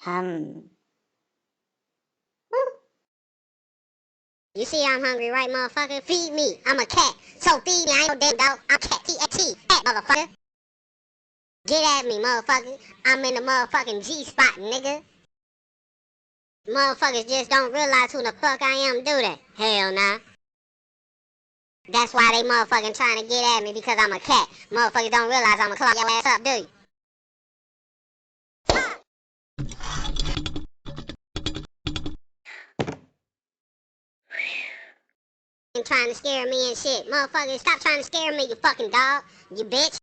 Hum. You see I'm hungry, right, motherfucker? Feed me. I'm a cat. So feed me. I ain't no damn dog. I'm cat. T-A-T. Cat, motherfucker. Get at me, motherfucker. I'm in the motherfucking G-spot, nigga. Motherfuckers just don't realize who the fuck I am, do they? Hell nah. That's why they motherfucking trying to get at me, because I'm a cat. Motherfuckers don't realize I'ma claw your ass up, do you? Trying to scare me and shit. Motherfuckers, stop trying to scare me, you fucking dog. You bitch.